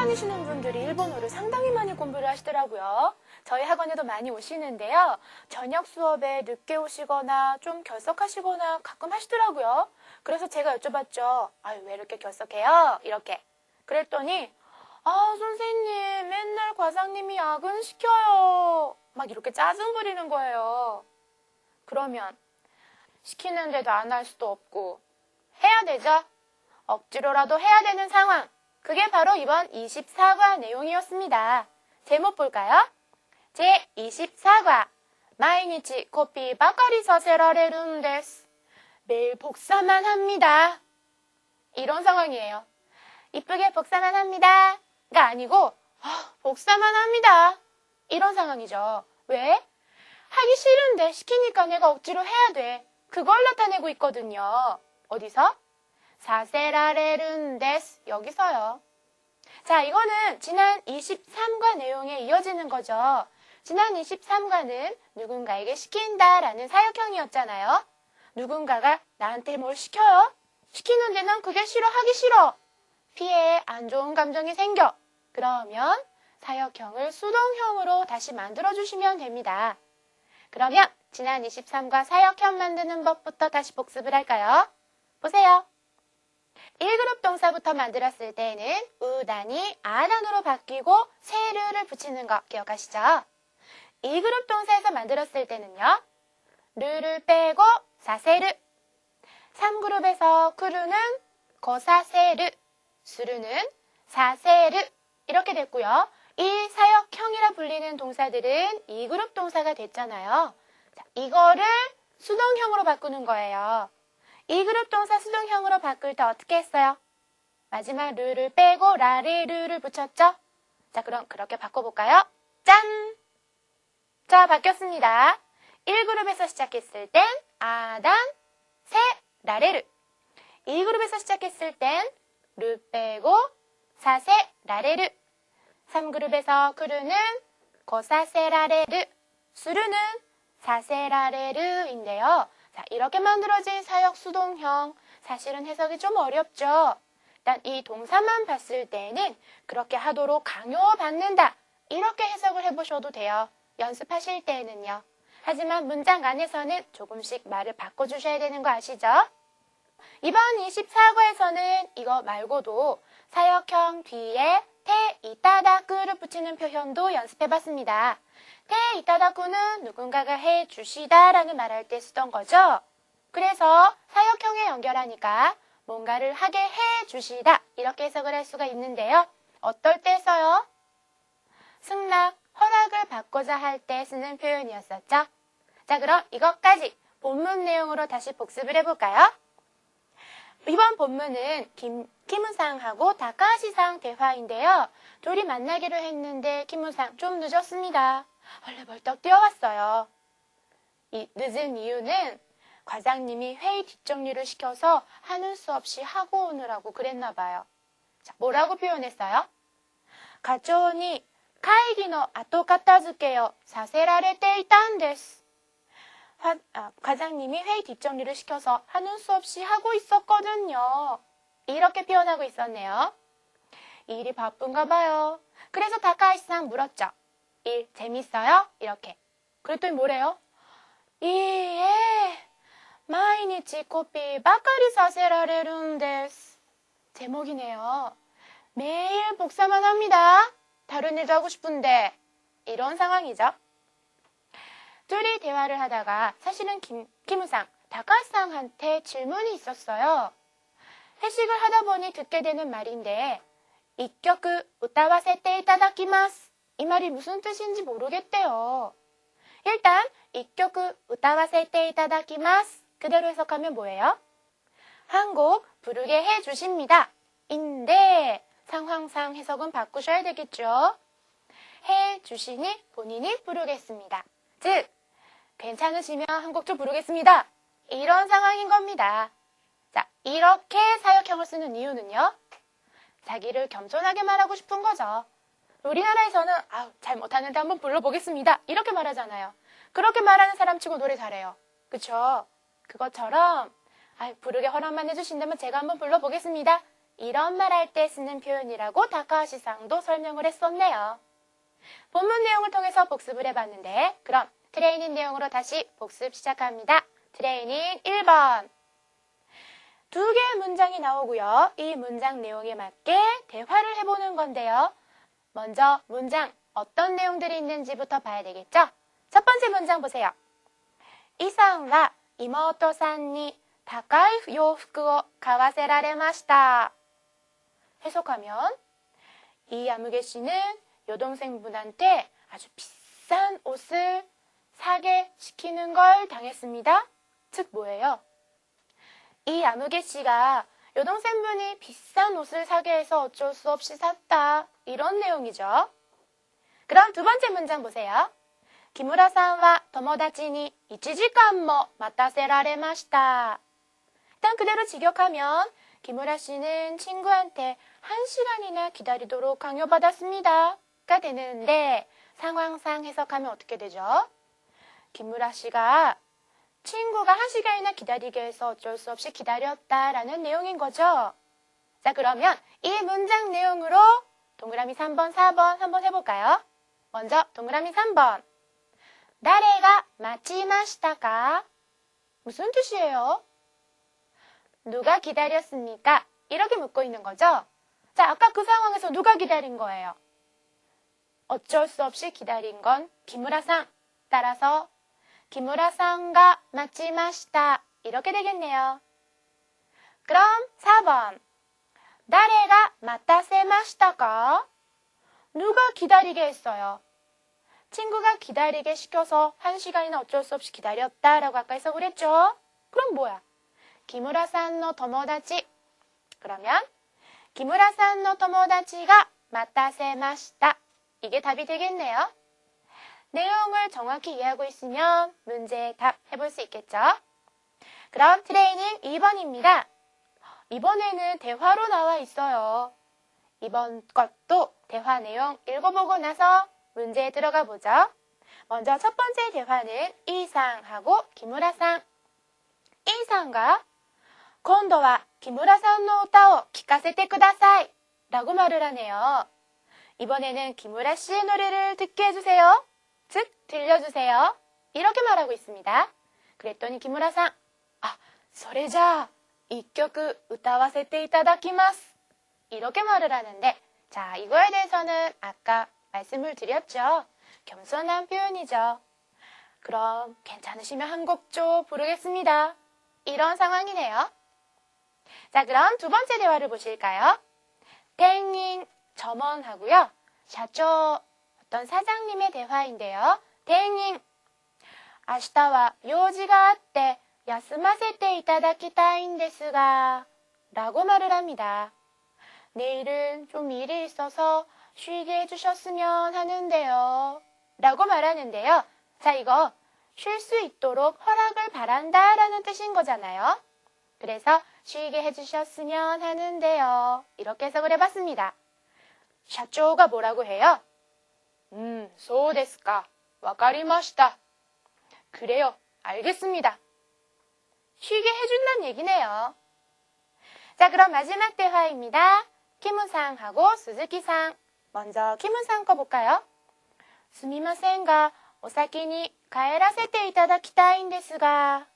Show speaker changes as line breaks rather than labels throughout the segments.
다니시는 분들이 일본어를 상당히 많이 공부를 하시더라고요. 저희 학원에도 많이 오시는데요. 저녁 수업에 늦게 오시거나 좀 결석하시거나 가끔 하시더라고요. 그래서 제가 여쭤봤죠. 아유, 왜 이렇게 결석해요? 이렇게. 그랬더니 선생님, 맨날 과장님이 야근시켜요. 막 이렇게 짜증 부리는 거예요. 그러면 시키는데도 안 할 수도 없고 해야 되죠? 억지로라도 해야 되는 상황. 그게 바로 이번 24과 내용이었습니다. 제목 볼까요? 제24과 마이니치 코피 바카리 사세라레룬 데스. 매일 복사만 합니다. 이런 상황이에요. 이쁘게 복사만 합니다. 가 아니고 복사만 합니다. 이런 상황이죠. 왜? 하기 싫은데 시키니까 내가 억지로 해야 돼. 그걸 나타내고 있거든요. 어디서? 사세라레룬 데스. 여기서요. 자, 이거는 지난 23과 내용에 이어지는 거죠. 지난 23과는 누군가에게 시킨다라는 사역형이었잖아요. 누군가가 나한테 뭘 시켜요? 시키는데 난 그게 싫어, 하기 싫어. 피해에 안 좋은 감정이 생겨. 그러면 사역형을 수동형으로 다시 만들어주시면 됩니다. 그러면 지난 23과 사역형 만드는 법부터 다시 복습을 할까요? 보세요. 1그룹 동사부터 만들었을 때는 우단이 아단으로 바뀌고 세르를 붙이는 거 기억하시죠? 2그룹 동사에서 만들었을 때는요. 르를 빼고 사세르. 3그룹에서 쿠르는 거사세르. 수르는 사세르. 이렇게 됐고요. 이 사역형이라 불리는 동사들은 2그룹 동사가 됐잖아요. 자, 이거를 수동형으로 바꾸는 거예요. 2그룹 동사 수동형으로 바꿀 때 어떻게 했어요? 마지막 르를 빼고 라레르를 붙였죠? 자, 그럼 그렇게 바꿔볼까요? 짠! 자, 바뀌었습니다. 1그룹에서 시작했을 땐 아단, 세, 라레르. 2그룹에서 시작했을 땐 르 빼고 사세, 라레르. 3그룹에서 크루는 거사세, 라레르. 수르는 사세, 라레르인데요. 자, 이렇게 만들어진 사역 수동형, 사실은 해석이 좀 어렵죠. 일단 이 동사만 봤을 때는 그렇게 하도록 강요받는다. 이렇게 해석을 해보셔도 돼요. 연습하실 때에는요. 하지만 문장 안에서는 조금씩 말을 바꿔주셔야 되는 거 아시죠? 이번 24과에서는 이거 말고도 사역형 뒤에 테 이타다쿠를 붙이는 표현도 연습해봤습니다. 테 이타다쿠는 누군가가 해주시다 라는 말할 때 쓰던 거죠. 그래서 사역형에 연결하니까 뭔가를 하게 해주시다 이렇게 해석을 할 수가 있는데요. 어떨 때 써요? 승낙, 허락을 받고자 할 때 쓰는 표현이었었죠. 자, 그럼 이것까지 본문 내용으로 다시 복습을 해볼까요? 이번 본문은 김우상하고 다카하시상 대화인데요. 둘이 만나기로 했는데 김우상 좀 늦었습니다. 원래 벌떡 뛰어왔어요. 이 늦은 이유는 과장님이 회의 뒷정리를 시켜서 하는 수 없이 하고 오느라고 그랬나 봐요. 자, 뭐라고 표현했어요? 가초니 카이기노 아토 가타즈케요 사세라레테 이탄 데스. 과장님이 회의 뒷정리를 시켜서 하는 수 없이 하고 있었거든요. 이렇게 표현하고 있었네요. 일이 바쁜가 봐요. 그래서 다카하시상 물었죠. 일 재밌어요? 이렇게. 그랬더니 뭐래요? 예, 마이니치 코피 바카리 사세라레룬 데스. 제목이네요. 매일 복사만 합니다. 다른 일도 하고 싶은데. 이런 상황이죠. 둘이 대화를 하다가 사실은 김우상, 다카상한테 질문이 있었어요. 회식을 하다 보니 듣게 되는 말인데 이격을 우타와세테 이타다키마스. 이 말이 무슨 뜻인지 모르겠대요. 일단 이격을 우타와세테 이타다키마스. 그대로 해석하면 뭐예요? 한 곡 부르게 해주십니다. 인데 상황상 해석은 바꾸셔야 되겠죠. 해주시니 본인이 부르겠습니다. 즉 괜찮으시면 한 곡 좀 부르겠습니다. 이런 상황인 겁니다. 자, 이렇게 사역형을 쓰는 이유는요. 자기를 겸손하게 말하고 싶은 거죠. 우리나라에서는 잘 못하는데 한번 불러보겠습니다. 이렇게 말하잖아요. 그렇게 말하는 사람 치고 노래 잘해요. 그쵸? 그것처럼 부르게 허락만 해주신다면 제가 한번 불러보겠습니다. 이런 말 할 때 쓰는 표현이라고 다카하시상도 설명을 했었네요. 본문 내용을 통해서 복습을 해봤는데 그럼 트레이닝 내용으로 다시 복습 시작합니다. 트레이닝 1번. 두 개의 문장이 나오고요. 이 문장 내용에 맞게 대화를 해보는 건데요. 먼저 문장 어떤 내용들이 있는지부터 봐야 되겠죠? 첫 번째 문장 보세요. 이상과 이모토さんに 高い洋服を買わせられました. 해석하면 이 야무개 씨는 여동생분한테 아주 비싼 옷을 사게 시키는 걸 당했습니다. 즉 뭐예요? 이 야무개 씨가 여동생분이 비싼 옷을 사게 해서 어쩔 수 없이 샀다. 이런 내용이죠. 그럼 두 번째 문장 보세요. 기무라さんは 友達に 1時間も待たせられました. 일단 그대로 직역하면 기무라 씨는 친구한테 1시간이나 기다리도록 강요받았습니다. 가 되는데 상황상 해석하면 어떻게 되죠? 기무라 씨가 친구가 1시간이나 기다리게 해서 어쩔 수 없이 기다렸다라는 내용인 거죠. 자, 그러면 이 문장 내용으로 동그라미 3번, 4번 한번 해볼까요? 먼저 동그라미 3번. 誰が待ちましたか? 무슨 뜻이에요? 누가 기다렸습니까? 이렇게 묻고 있는 거죠. 자, 아까 그 상황에서 누가 기다린 거예요? 어쩔 수 없이 기다린 건 기무라さん. 따라서 기무라さんが 待ちました. 이렇게 되겠네요. 그럼 4번. 誰が待たせましたか? 누가 기다리게 했어요? 친구가 기다리게 시켜서 1시간이나 어쩔 수 없이 기다렸다라고 아까 해석을 했죠. 그럼 뭐야? 기무라さんの 友達. 그러면 기무라さんの 友達が 待たせました. 이게 답이 되겠네요. 내용을 정확히 이해하고 있으면 문제의 답 해볼 수 있겠죠? 그럼 트레이닝 2번입니다. 이번에는 대화로 나와 있어요. 이번 것도 대화 내용 읽어보고 나서 문제에 들어가 보죠. 먼저 첫 번째 대화는 이상하고 기무라さん. 이상가 今度は 기무라さんの歌を聴かせてください. 라고 말을 하네요. 이번에는 기무라 씨의 노래를 듣게 해주세요. 즉 들려주세요. 이렇게 말하고 있습니다. 그랬더니 기무라さん, それじゃあ 1曲歌わせていただきます. 이렇게 말을 하는데 자, 이거에 대해서는 아까 말씀을 드렸죠. 겸손한 표현이죠. 그럼 괜찮으시면 한 곡 좀 부르겠습니다. 이런 상황이네요. 자, 그럼 두 번째 대화를 보실까요? 대행님 점원하고요. 샤초 어떤 사장님의 대화인데요. 대행님, 明日は用事があって休ませていただきたいんですが, 라고 말을 합니다. 내일은 좀 일이 있어서 쉬게 해주셨으면 하는데요. 라고 말하는데요. 자, 이거 쉴 수 있도록 허락을 바란다 라는 뜻인 거잖아요. 그래서 쉬게 해주셨으면 하는데요. 이렇게 해석을 해봤습니다. 샤초가 뭐라고 해요? そうですか. わかりました. 그래요. 알겠습니다. 쉬게 해준다는 얘기네요. 자, 그럼 마지막 대화입니다. 키무상하고 스즈키상. 먼저 키무상 거 볼까요? すみませんがお先に帰らせていただきたいんですが.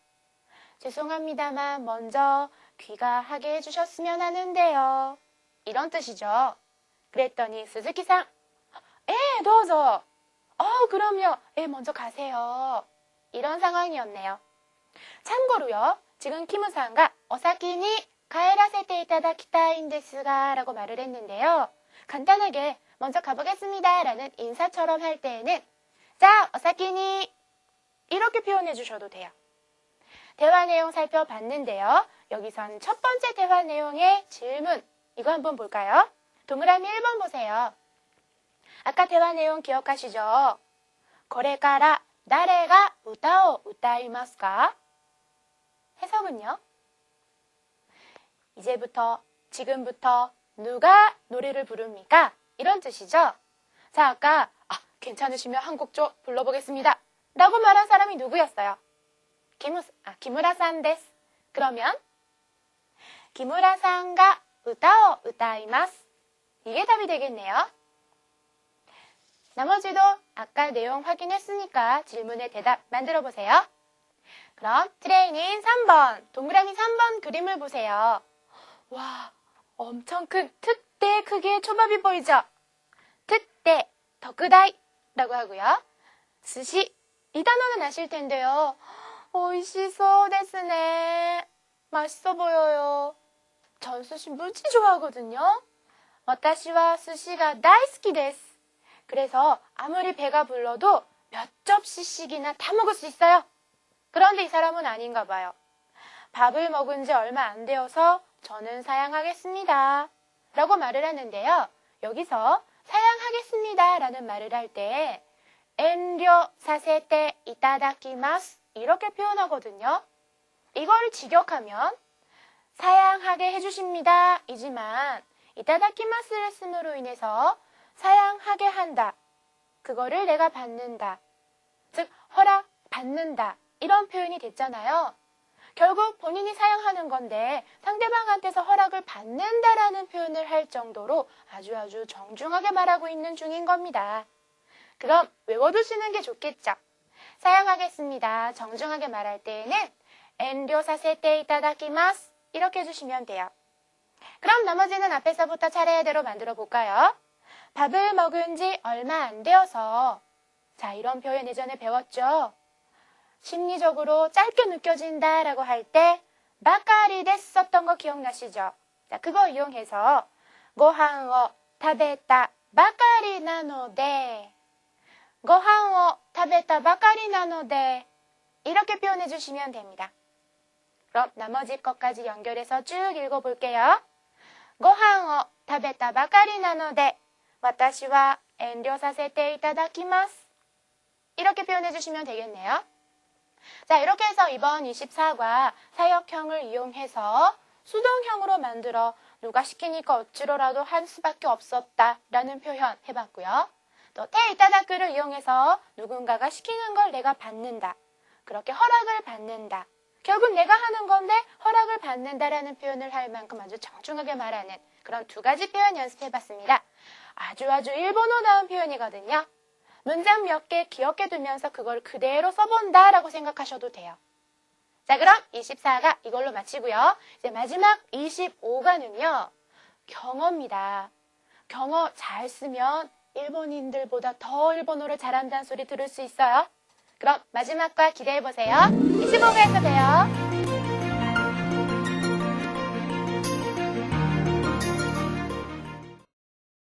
죄송합니다만 먼저 귀가하게 해주셨으면 하는데요. 이런 뜻이죠. 그랬더니 스즈키상, 예, どうぞ. 그럼요. 예, 먼저 가세요. 이런 상황이었네요. 참고로요. 지금 키무상가 어사키니 가에라세테 이타다키타인데스가 라고 말을 했는데요. 간단하게 먼저 가보겠습니다 라는 인사처럼 할 때에는 자, 어사키니 이렇게 표현해 주셔도 돼요. 대화 내용 살펴봤는데요. 여기선 첫 번째 대화 내용의 질문 이거 한번 볼까요? 동그라미 1번 보세요. 아까 대화 내용 기억하시죠? これから誰が歌を歌いますか? 해석은요? 이제부터, 지금부터 누가 노래를 부릅니까? 이런 뜻이죠? 자, 아까 괜찮으시면 한 곡 좀 불러보겠습니다. 라고 말한 사람이 누구였어요? 기무라さんです. 그러면 기무라さんが歌を歌います. 이게 답이 되겠네요. 나머지도 아까 내용 확인했으니까 질문에 대답 만들어 보세요. 그럼 트레이닝 3번, 동그라미 3번 그림을 보세요. 와, 엄청 큰 특대 크기의 초밥이 보이죠? 특대, 덕다이라고 하고요. 스시, 이 단어는 아실 텐데요. 오이시소 데스네. 맛있어 보여요. 전 스시 무지 좋아하거든요. 私は 스시가 다이스키 데스. 그래서 아무리 배가 불러도 몇 접시씩이나 다 먹을 수 있어요. 그런데 이 사람은 아닌가 봐요. 밥을 먹은 지 얼마 안 되어서 저는 사양하겠습니다. 라고 말을 하는데요. 여기서 사양하겠습니다 라는 말을 할 때 엔료 사세테 이타다키마스 이렇게 표현하거든요. 이걸 직역하면 사양하게 해주십니다 이지만 이타다키마스를 씀으로 인해서 사양하게 한다. 그거를 내가 받는다. 즉 허락 받는다. 이런 표현이 됐잖아요. 결국 본인이 사양하는 건데 상대방한테서 허락을 받는다라는 표현을 할 정도로 아주 정중하게 말하고 있는 중인 겁니다. 그럼 외워두시는 게 좋겠죠. 사양하겠습니다. 정중하게 말할 때에는 엔료 사세테 이타다키마스 이렇게 해주시면 돼요. 그럼 나머지는 앞에서부터 차례대로 만들어 볼까요? 밥을 먹은 지 얼마 안 되어서 자 이런 표현 예전에 배웠죠. 심리적으로 짧게 느껴진다 라고 할 때 바까리 데스 썼던 거 기억나시죠? 자 그거 이용해서 고항を 食べたばかりなので고항を 食べたばかりなので이렇게 표현해 주시면 됩니다. 그럼 나머지 것까지 연결해서 쭉 읽어볼게요. 고항を 食べたばかりなので私は遠慮させていただきます. 이렇게 표현해 주시면 되겠네요. 자, 이렇게 해서 이번 24과 사역형을 이용해서 수동형으로 만들어 누가 시키니까 어찌로라도 할 수밖에 없었다라는 표현 해봤고요. 또 테이타다크를 이용해서 누군가가 시키는 걸 내가 받는다. 그렇게 허락을 받는다. 결국 내가 하는 건데 허락을 받는다라는 표현을 할 만큼 아주 정중하게 말하는 그런 두 가지 표현 연습해봤습니다. 아주 일본어다운 표현이거든요. 문장 몇 개 기억해 두면서 그걸 그대로 써본다라고 생각하셔도 돼요. 자, 그럼 24가 이걸로 마치고요. 이제 마지막 25가는요. 경어입니다. 경어 잘 쓰면 일본인들보다 더 일본어를 잘한다는 소리 들을 수 있어요. 그럼 마지막과 기대해보세요. 25가에서 봬요.